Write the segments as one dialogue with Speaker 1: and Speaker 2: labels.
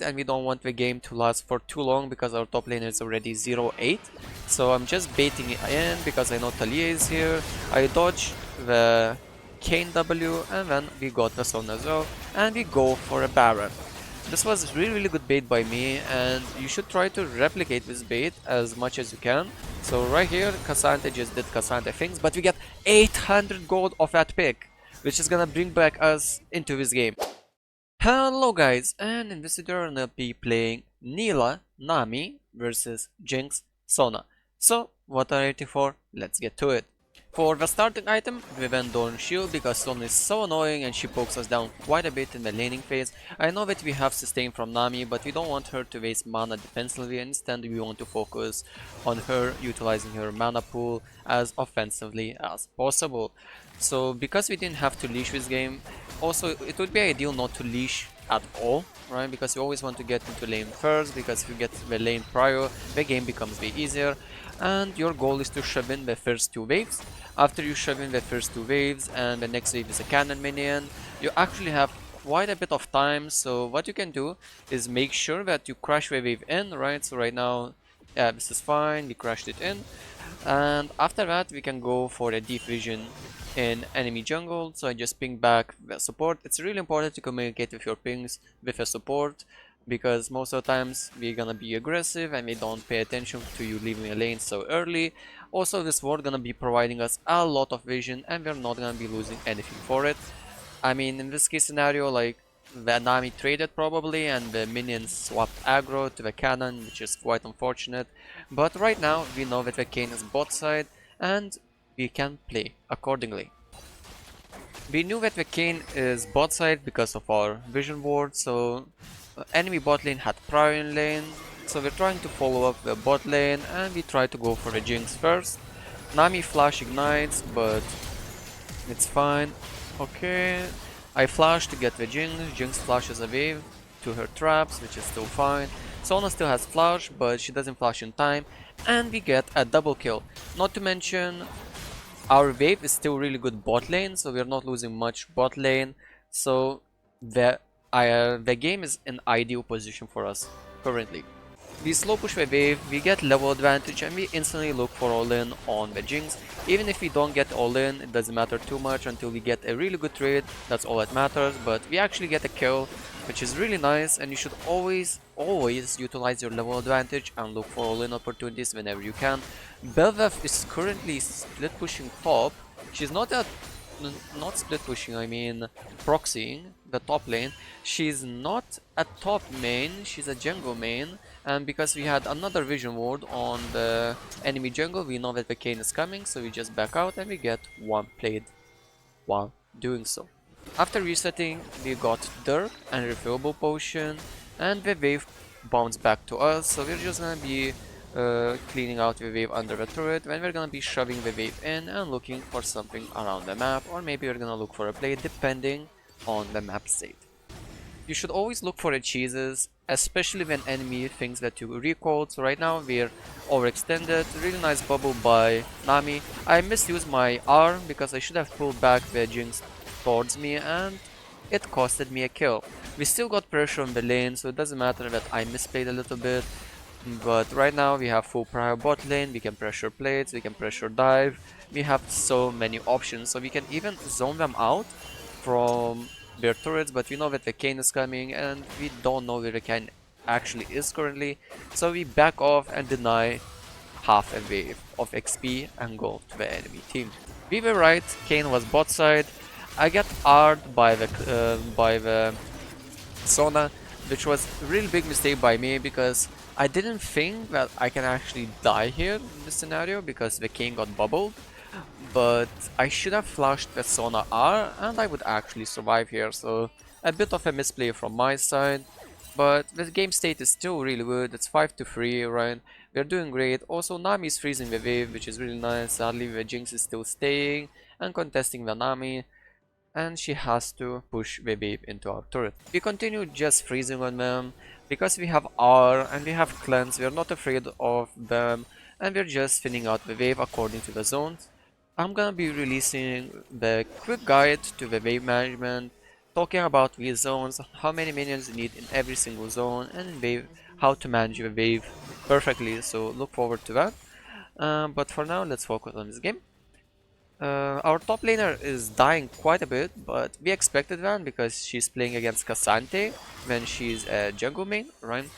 Speaker 1: and we don't want the game to last for too long because our top lane is already 0-8. So I'm just baiting it in because I know Talia is here. I dodge the Kane W and then we got the Son as well, and we go for a Baron. This was really good bait by me, and you should try to replicate this bait as much as you can. So right here, Cassandra just did Cassandra things, but we get 800 gold off that pick, which is gonna bring back us into this game. Hello guys, and in this video I'm gonna be playing Nilah, Nami versus Jinx, Sona. So, what are you waiting for? Let's get to it. For the starting item, we went Dawn Shield because Sona is so annoying and she pokes us down quite a bit in the laning phase. I know that we have sustain from Nami, but we don't want her to waste mana defensively, instead we want to focus on her utilizing her mana pool as offensively as possible. So because we didn't have to leash this game, also it would be ideal not to leash at all, right? Because you always want to get into lane first, because if you get the lane prior, the game becomes way easier. And your goal is to shove in the first two waves. After you shove in the first two waves and the next wave is a cannon minion, you actually have quite a bit of time. So what you can do is make sure that you crash the wave in, right? So right now, yeah, this is fine, we crashed it in. And after that we can go for a deep vision in enemy jungle. So I just ping back the support. It's really important to communicate with your pings with a support, because most of the times we're gonna be aggressive and we don't pay attention to you leaving a lane so early. Also, this ward gonna be providing us a lot of vision and we're not gonna be losing anything for it. I mean, in this case scenario, like, the Nami traded probably and the minions swapped aggro to the cannon, which is quite unfortunate. But right now we know that the Kayn is bot side and we can play accordingly. We knew that the Kayn is bot side because of our vision ward, so enemy bot lane had prior in lane, so we're trying to follow up the bot lane and we try to go for the Jinx first. Nami flash ignites, but it's fine. Okay, I flash to get the Jinx. Jinx flashes a wave to her traps, which is still fine. Sona still has flash, but she doesn't flash in time, and we get a double kill. Not to mention, our wave is still really good bot lane, so we're not losing much bot lane. So the game is in ideal position for us currently. We slow push the wave, we get level advantage, and we instantly look for all in on the Jinx. Even if we don't get all in, it doesn't matter too much until we get a really good trade. That's all that matters, but we actually get a kill, which is really nice, and you should always utilize your level advantage and look for all in opportunities whenever you can. Bel'Veth is currently split pushing top. She's not split pushing, I mean proxying the top lane. She's not a top main, she's a jungle main, and because we had another vision ward on the enemy jungle, we know that the Kayn is coming, so we just back out and we get one played while doing so. After resetting, we got Dirk and refillable potion, and the wave bounced back to us, so we're just gonna be cleaning out the wave under the turret, when we're gonna be shoving the wave in and looking for something around the map, or maybe we're gonna look for a play depending on the map state. You should always look for the cheeses, especially when enemy thinks that you recalled. So right now we're overextended. Really nice bubble by Nami. I misused my R because I should have pulled back the Jinx towards me and it costed me a kill. We still got pressure on the lane, so it doesn't matter that I misplayed a little bit. But right now we have full prior bot lane, we can pressure plates, we can pressure dive, we have so many options, so we can even zone them out from their turrets, but we know that the Kayn is coming and we don't know where the Kayn actually is currently, so we back off and deny half a wave of XP and go to the enemy team. We were right, Kayn was bot side. I got R'd by the Sona, which was a really big mistake by me because I didn't think that I can actually die here in this scenario because the Kayn got bubbled. But I should have flashed the Sona R and I would actually survive here, so a bit of a misplay from my side. But the game state is still really good, it's 5-3, right? We're doing great. Also, Nami is freezing the wave, which is really nice. Sadly, the Jinx is still staying and contesting the Nami, and she has to push the wave into our turret. We continue just freezing on them, because we have R and we have cleanse, we're not afraid of them, and we're just thinning out the wave according to the zones. I'm gonna be releasing the quick guide to the wave management talking about wheel zones, how many minions you need in every single zone, and in wave, how to manage your wave perfectly, so look forward to that. But for now, let's focus on this game. Our top laner is dying quite a bit, but we expected that because she's playing against Cassante when she's a jungle main, right?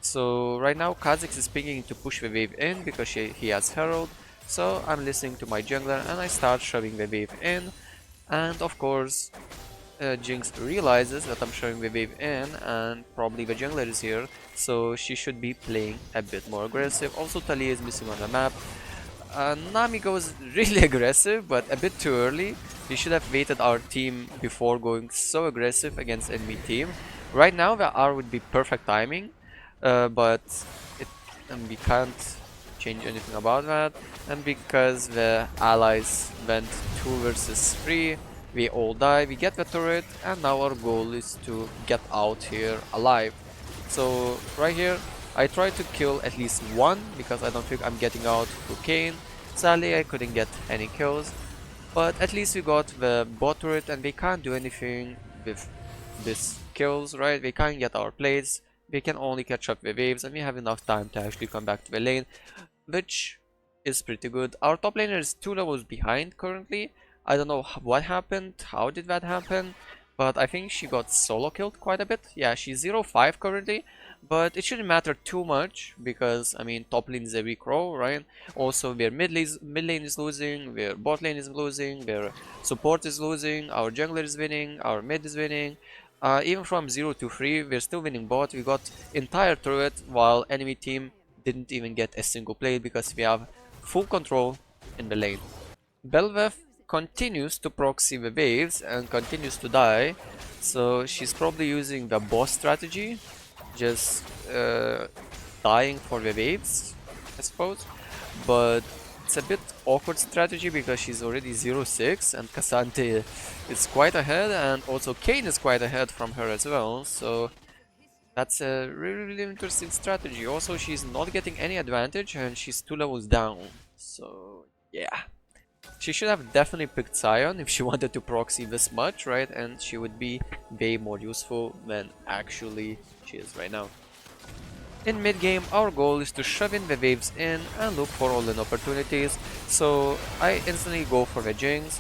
Speaker 1: So right now Kha'Zix is pinging to push the wave in because he has Herald. So I'm listening to my jungler and I start shoving the wave in. And of course Jinx realizes that I'm shoving the wave in and probably the jungler is here. So she should be playing a bit more aggressive. Also Talia is missing on the map. Nami goes really aggressive, but a bit too early. We should have waited our team before going so aggressive against enemy team. Right now the R would be perfect timing, but we can't change anything about that. And because the allies went 2 versus 3, we all die, we get the turret, and now our goal is to get out here alive. So right here, I tried to kill at least one because I don't think I'm getting out through Kayn. Sadly, I couldn't get any kills, but at least we got the bot turret and we can't do anything with these kills, right? We can't get our plates, we can only catch up with waves and we have enough time to actually come back to the lane, which is pretty good. Our top laner is 2 levels behind currently. I don't know what happened, how did that happen, but I think she got solo killed quite a bit. Yeah, she's 0-5 currently, but it shouldn't matter too much because, I mean, top lane is a weak row, right? Also, their mid lane is losing, their bot lane is losing, their support is losing, our jungler is winning, our mid is winning. Even from 0 to 3, we're still winning bot. We got entire turret while enemy team didn't even get a single play because we have full control in the lane. Bel'Veth continues to proxy the waves and continues to die, so she's probably using the boss strategy, just dying for the waves, I suppose. But it's a bit awkward strategy because she's already 0-6 and Cassante is quite ahead, and also Kayn is quite ahead from her as well, so that's a really interesting strategy. Also, she's not getting any advantage and she's 2 levels down, so yeah. She should have definitely picked Sion if she wanted to proxy this much, right? And she would be way more useful than actually she is right now. In mid-game, our goal is to shove in the waves in and look for all-in opportunities, so I instantly go for the Jinx.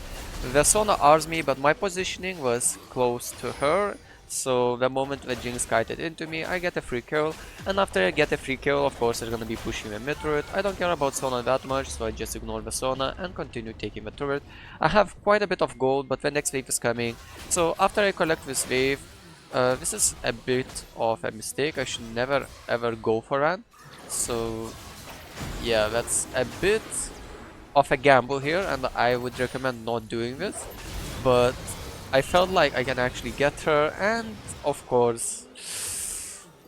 Speaker 1: The Sona R's me, but my positioning was close to her, so the moment the Jinx kited into me, I get a free kill, and after I get a free kill, of course they're gonna be pushing the mid turret. I don't care about Sona that much, so I just ignore the Sona and continue taking the turret. I have quite a bit of gold, but the next wave is coming, so after I collect this wave, this is a bit of a mistake. I should never ever go for that, so yeah, that's a bit of a gamble here, and I would recommend not doing this, but I felt like I can actually get her, and of course,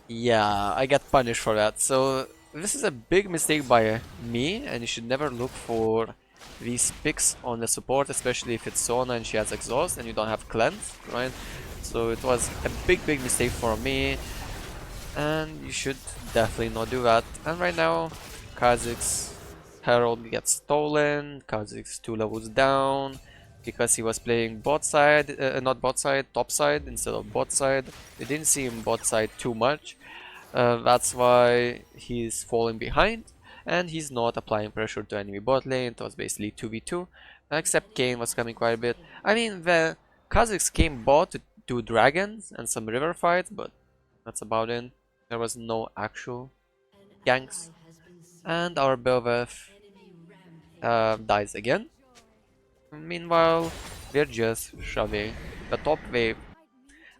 Speaker 1: yeah, I get punished for that. So this is a big mistake by me, and you should never look for these picks on the support, especially if it's Sona and she has exhaust and you don't have cleanse, right? So it was a big mistake for me, and you should definitely not do that. And right now, Kha'Zix Herald gets stolen, Kha'Zix 2 levels down, because he was playing bot side, not bot side, top side instead of bot side. We didn't see him bot side too much. That's why he's falling behind, and he's not applying pressure to enemy bot lane. It was basically 2v2, except Kayn was coming quite a bit. I mean, the Kha'Zix came bot to do dragons and some river fights, but that's about it. There was no actual ganks. And our Bel'Veth dies again. Meanwhile, we're just shoving the top wave.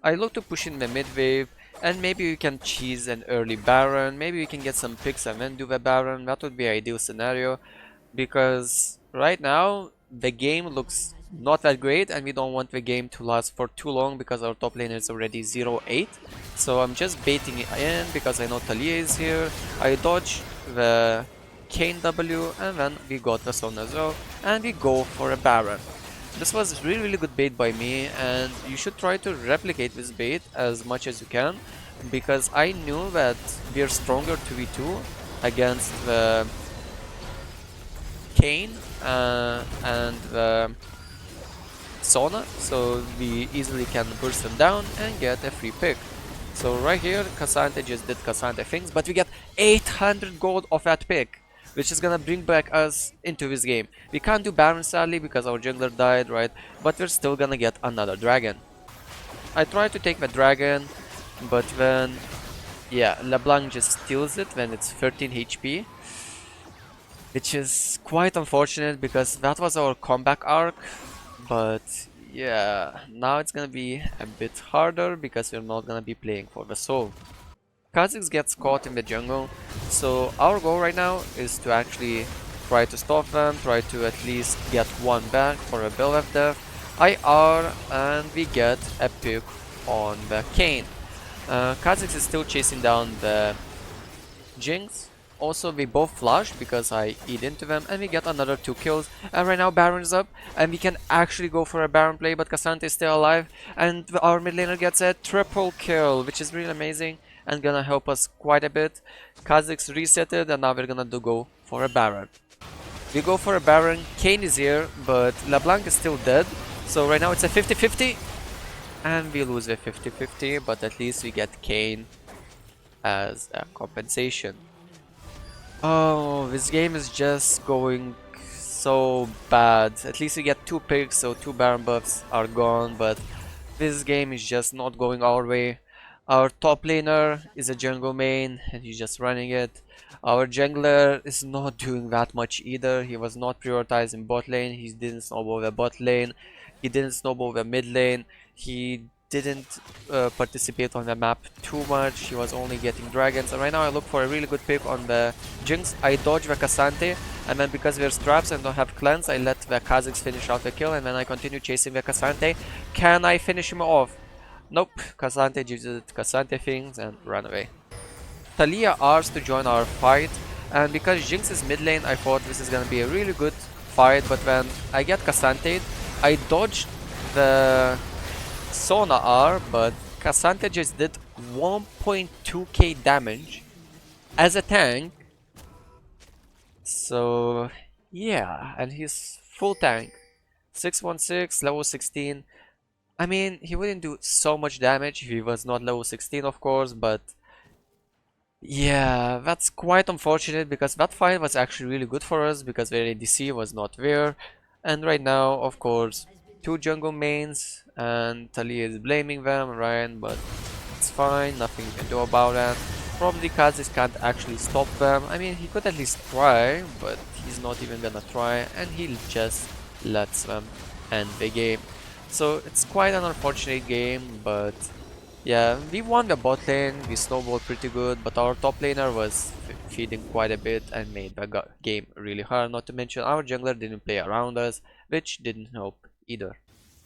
Speaker 1: I look to push in the mid wave, and maybe we can cheese an early Baron, maybe we can get some picks and then do the Baron. That would be an ideal scenario, because right now the game looks not that great and we don't want the game to last for too long because our top laner is already 0-8. So I'm just baiting it in because I know Talia is here. I dodge the Kayn W, and then we got the Son as well, and we go for a Baron. This was really good bait by me, and you should try to replicate this bait as much as you can, because I knew that we are stronger 2v2 against the Kayn and the Sona, so we easily can burst them down and get a free pick. So right here, Cassante just did Cassante things, but we get 800 gold off that pick, which is gonna bring back us into this game. We can't do Baron sadly because our jungler died, right? But we're still gonna get another dragon. I tried to take the dragon, but then, yeah, LeBlanc just steals it when it's 13 HP. Which is quite unfortunate because that was our comeback arc. But yeah, now it's gonna be a bit harder because we're not gonna be playing for the soul. Kha'Zix gets caught in the jungle, so our goal right now is to actually try to stop them, try to at least get one back for a Bel'Veth death, IR, and we get a pick on the Kayn. Kha'Zix is still chasing down the Jinx. Also, we both flash because I eat into them, and we get another 2 kills. And right now Baron is up, and we can actually go for a Baron play, but Cassante is still alive, and our mid laner gets a triple kill, which is really amazing and gonna help us quite a bit. Kha'Zix resetted, and now we're gonna go for a Baron. We go for a Baron, Kayn is here, but LeBlanc is still dead, so right now it's a 50-50, and we lose a 50-50, but at least we get Kayn as a compensation. Oh, this game is just going so bad. At least we get 2 picks, so 2 Baron buffs are gone, but this game is just not going our way. Our top laner is a jungle main, and he's just running it. Our jungler is not doing that much either. He was not prioritizing bot lane, he didn't snowball the bot lane, he didn't snowball the mid lane, he didn't participate on the map too much, he was only getting dragons. And right now I look for a really good pick on the Jinx. I dodge the Cassante, and then because there's traps and don't have cleanse, I let the Kha'Zix finish out the kill, and then I continue chasing the Cassante. Can I finish him off? Nope, Cassante did Cassante things and ran away. Taliyah asked to join our fight, and because Jinx is mid lane, I thought this is gonna be a really good fight, but when I get Cassante, I dodged the Sona R, but Cassante just did 1.2k damage as a tank. So yeah, and he's full tank. 616, level 16. I mean, he wouldn't do so much damage if he was not level 16, of course, but yeah, that's quite unfortunate because that fight was actually really good for us because their ADC was not there. And right now, of course, 2 jungle mains and Taliyah is blaming them, right? But it's fine, nothing you can do about that. Probably Kha'Zix can't actually stop them. I mean, he could at least try, but he's not even gonna try, and he just lets them end the game. So it's quite an unfortunate game, but yeah, we won the bot lane, we snowballed pretty good, but our top laner was feeding quite a bit and made the game really hard. Not to mention our jungler didn't play around us, which didn't help either.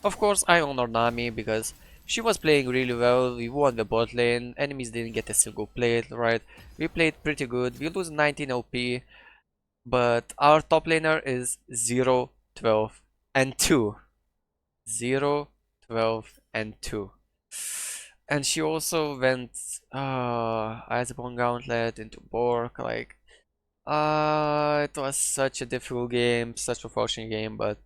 Speaker 1: Of course, I honor Nami because she was playing really well. We won the bot lane, enemies didn't get a single play, right? We played pretty good, we lose 19 LP, but our top laner is 0, 12, and 2. 0, 12, and 2. And she also went Iceborne Gauntlet into Bork, like it was such a difficult game, such a frustrating game, but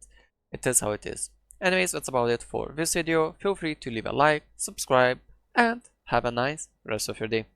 Speaker 1: it is how it is. Anyways, that's about it for this video. Feel free to leave a like, subscribe, and have a nice rest of your day.